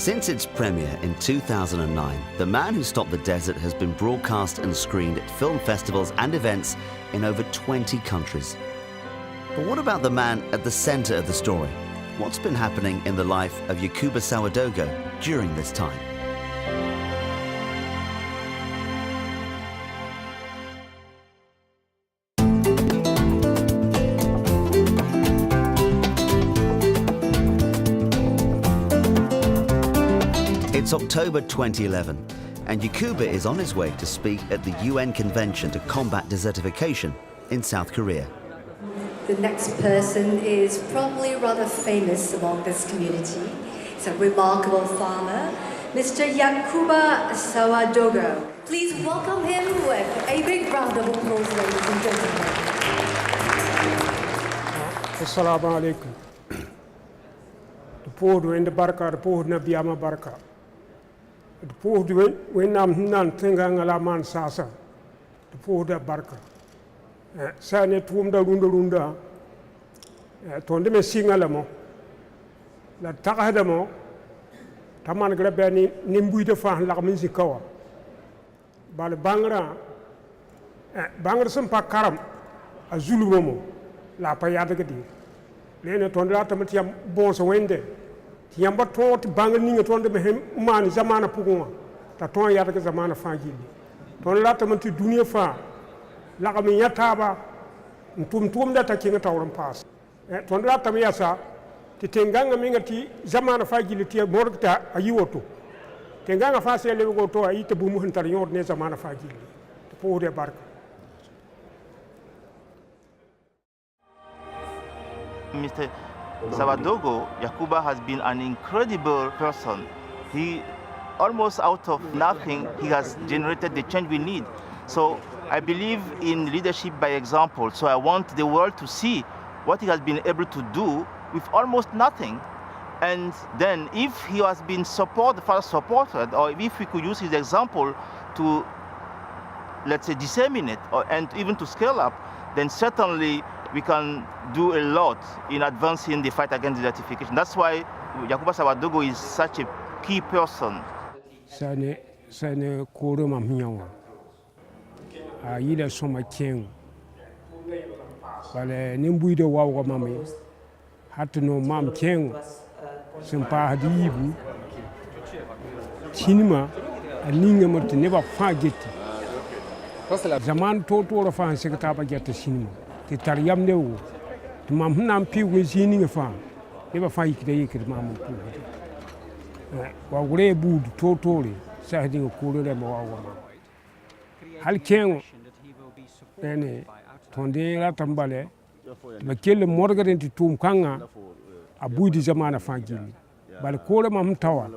Since its premiere in 2009, The Man Who Stopped the Desert has been broadcast and screened at film festivals and events in over 20 countries. But what about the man at the center of the story? What's been happening in the life of Yakuba Sawadogo during this time? It's October 2011, and Yakuba is on his way to speak at the UN Convention to Combat Desertification in South Korea. The next person is probably rather famous among this community. He's a remarkable farmer, Mr. Yakuba Sawadogo. Please welcome him with a big round of applause, ladies and gentlemen. Assalamu alaikum. The poor in the barka, the poor Nabiyama barka. The poor when I'm not thinking a man sasa. The poor da barka. Sane tumda runda. Tonde me singalamo. La takahadamo. Taman grabani nimbuita fan la minzikawa. Bal bangra. Bangra sempa karam. Azulu momo. La payada gadi. Lena tonda tamatiam bonsa wende. Tiamba tot banganinga tonda mehem man zamana puguma. Ta ton yada ke zamana fangili. Tonda tamanti dunia fa. La kami yataba. Ntum da takinga tawram pass. Tonda tamiyasa. Ti tenganga minga ti zamana fangili ti morgta ayiwoto. Tenganga fa se lewo to ayite bumu hantar yor ne zamana fangili. Pore barka. Mr. Sawadogo, Yakuba has been an incredible person. He, almost out of nothing, he has generated the change we need. So I believe in leadership by example. So I want the world to see what he has been able to do with almost nothing. And then if he has been supported, or if we could use his example to, let's say, disseminate and even to scale up, then certainly we can do a lot in advancing the fight against desertification. That's why Yakuba Sawadogo is such a key person. Sane koro mamhiyawa. Yila soma king. Bale nimbuide wawa mami. Hatu no mam king. Sempa hadibu. Cinema aninga mati neba fageti. Zaman toto ra fa sekataba geta cinema. Ti tariyam lewo. Ti mam nam pi wezini ngefa. Neba fa yikide yikide mam tu. Wa gure bud totore sa dinga koro le mawa. Hal kengo ene tonde la tambale ma kelle morgaren ti tum kanga abudi zamana fangili bal kore mam tawa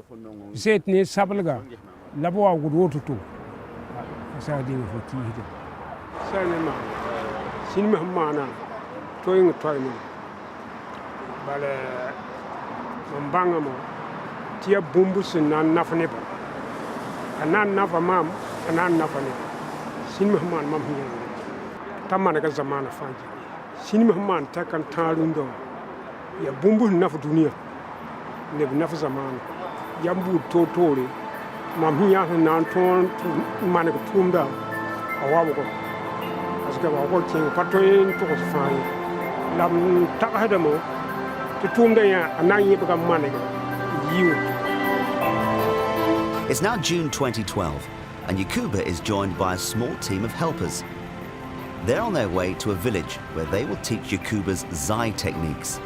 set ne sabalga labo gudoto to sa dinga foti hide sane ma sinma mana toying toyno bal mbanga mo tia bumbu sinan nafane ba anan nafa mam anan nafane sinma man mam hiya tamana ga zamana fangi sinma man takan tarundo ya bumbu nafa dunia ne nafa zamana yambu totore mam hiya nan ton man ga tumda awawo ko aska ba ko tin patoyin to ko fani lam takadamo to tumda ya anan yi ba man ga yiwo. It's now June 2012, and Yakuba is joined by a small team of helpers. They're on their way to a village where they will teach Yakuba's Zai techniques.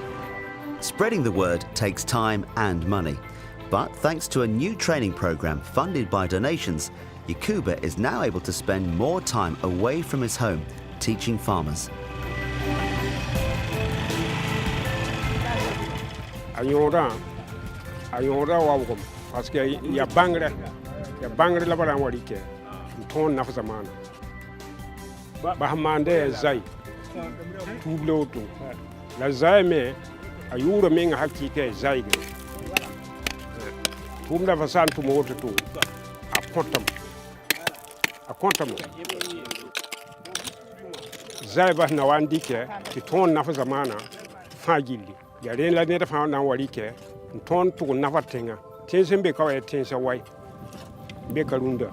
Spreading the word takes time and money, but thanks to a new training program funded by donations, Yakuba is now able to spend more time away from his home teaching farmers. Ayora wawum parce que ya bangre la baran wari ke ton naf zamana ba hamande zai tublo to la zai me ayura men hakki ke zai ge tumda fasan to moto to a kontam zai ba na wandi ke ton naf zamana fagili ya ren la ne da fa na wari ke ton to nafa tenga Tensen be kawai tensa wai. Be karunda.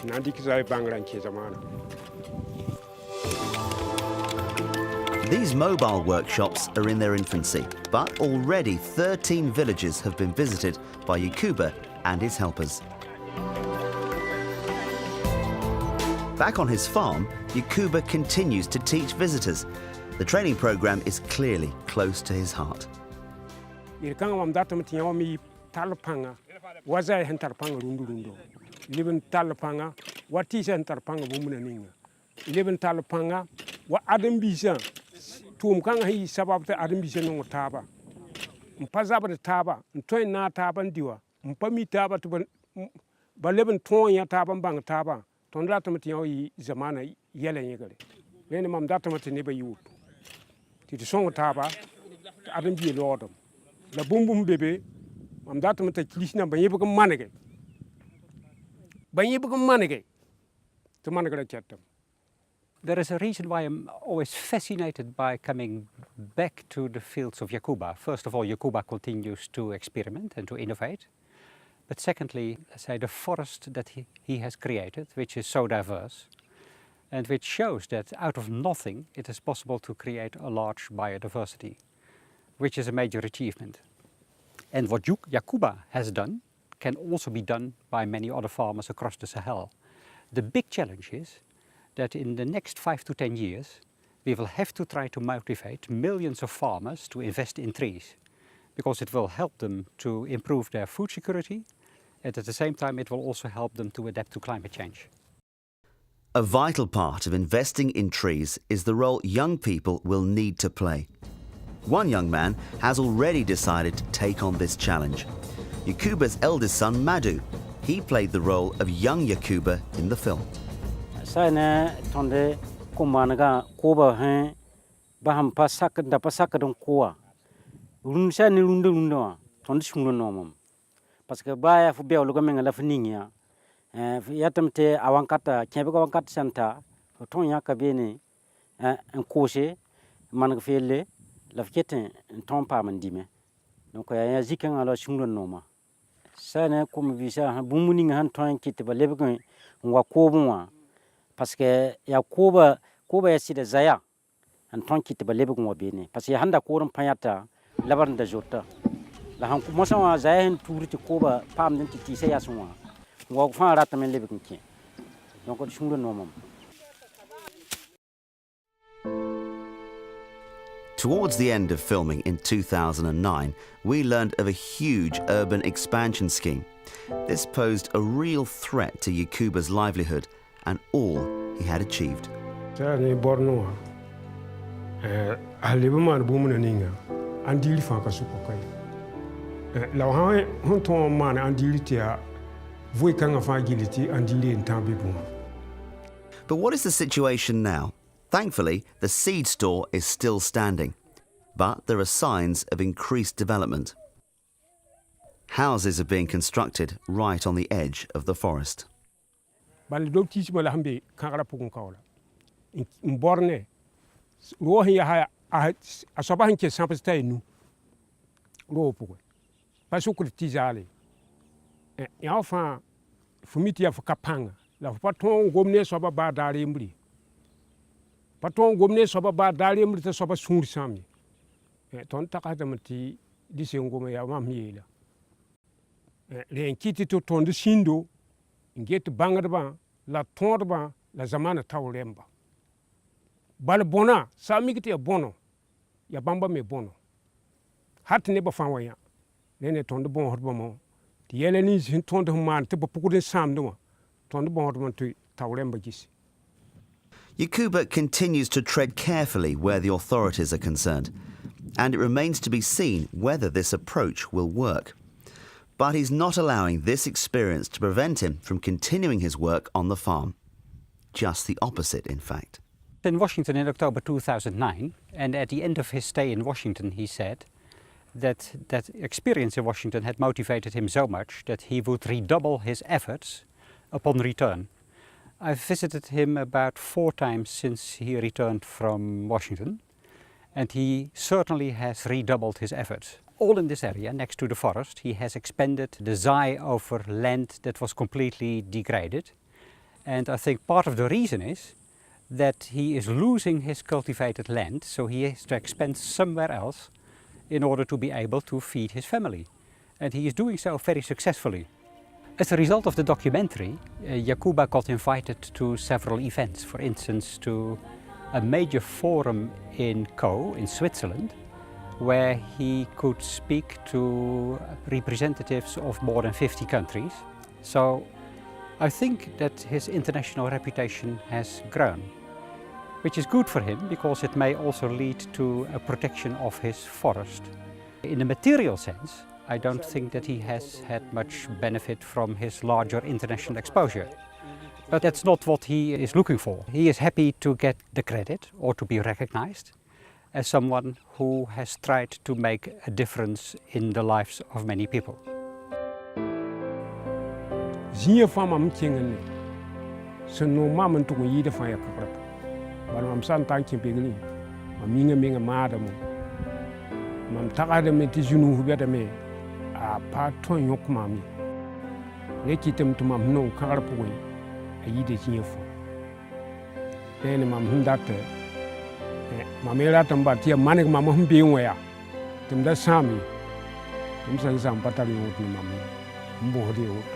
Na dikizai bangran ke zamana. These mobile workshops are in their infancy, but already 13 villages have been visited by Yakuba and his helpers. Back on his farm, Yakuba continues to teach visitors. The training program is clearly close to his heart. Irkanga mamdatam tiyaomi talpanga wazai hentarpanga rundu. Liben talpanga watisa hentarpanga bumuna ninga. Liben talpanga wa adam bisa tum kanga hi sababta adam bisa no taba. Mpazaba de taba, ntoy na taba ndiwa. Mpami taba to ba leben tonya taba bang taba. Ton latam tiyaoyi zamana yele yegale. Lene mamdatam tineba yut. Ti song taba adam bi lordom. La bum bebe am data mata klishna banye bugum manege to manege chatam. There is a reason why I'm always fascinated by coming back to the fields of Yakuba. First of all, Yakuba continues to experiment and to innovate. But secondly, let's say the forest that he has created, which is so diverse, and which shows that out of nothing it is possible to create a large biodiversity, which is a major achievement. And what Yakuba has done can also be done by many other farmers across the Sahel. The big challenge is that in the next 5 to 10 years, we will have to try to motivate millions of farmers to invest in trees, because it will help them to improve their food security, and at the same time it will also help them to adapt to climate change. A vital part of investing in trees is the role young people will need to play. One young man has already decided to take on this challenge. Yakuba's eldest son, Madu. He played the role of young Yakuba in the film. Lafketen tompa mandime donc ya zikan ala shungron noma sana comme visa bumuni han ton kit ba lebgon ngwa kobunwa parce que ya koba ya sida zaya an ton kit ba lebgon wa bene parce que handa korum payata labar da jota la han ko mosa zaya hen turiti koba pam den ti se ya sunwa ngwa fa rata men lebgon ki donc shungron noma. Towards the end of filming in 2009, we learned of a huge urban expansion scheme. This posed a real threat to Yakuba's livelihood and all he had achieved. But what is the situation now? Thankfully, the seed store is still standing, but there are signs of increased development. Houses are being constructed right on the edge of the forest. Patron gomne soba ba dali mrita soba sungur sami. Ton takadamati disengoma ya mamyela. Le enkiti to tonde sindo nget bangadba la tondba la zamana tawlemba. Bal bona samigiti ya bono ya bamba me bono. Hat ne ba fanwaya. Ne tonde bon hotba mo. Ti yele ni sin tonde man te ba pukudin samduma. Tonde bon hotba to tawlemba gisi. Yakuba continues to tread carefully where the authorities are concerned, and it remains to be seen whether this approach will work. But he's not allowing this experience to prevent him from continuing his work on the farm. Just the opposite, in fact. In Washington in October 2009, and at the end of his stay in Washington, he said that experience in Washington had motivated him so much that he would redouble his efforts upon return. I've visited him about 4 times since he returned from Washington, and he certainly has redoubled his efforts. all in this area next to the forest. He has expanded the zai over land that was completely degraded. And I think part of the reason is that he is losing his cultivated land, so he has to expand somewhere else in order to be able to feed his family. And he is doing so very successfully. As a result of the documentary, Yakuba got invited to several events. For instance, to a major forum in Co in Switzerland, where he could speak to representatives of more than 50 countries. So I think that his international reputation has grown, which is good for him because it may also lead to a protection of his forest. In the material sense, I don't think that he has had much benefit from his larger international exposure. But that's not what he is looking for. He is happy to get the credit or to be recognized as someone who has tried to make a difference in the lives of many people. Zie van mam kingen se no mam to yi de van yakra bar mam san tan kin begni mam minga madam mam tagada me ti junu hu beta me a pa ton yok mami ne kitem to mam no kar pu yi de zie fo ne mam hundate mam era tamba ti manik mam hum bi ya tum da sami tum san sam patali wot ni mam mbo de wot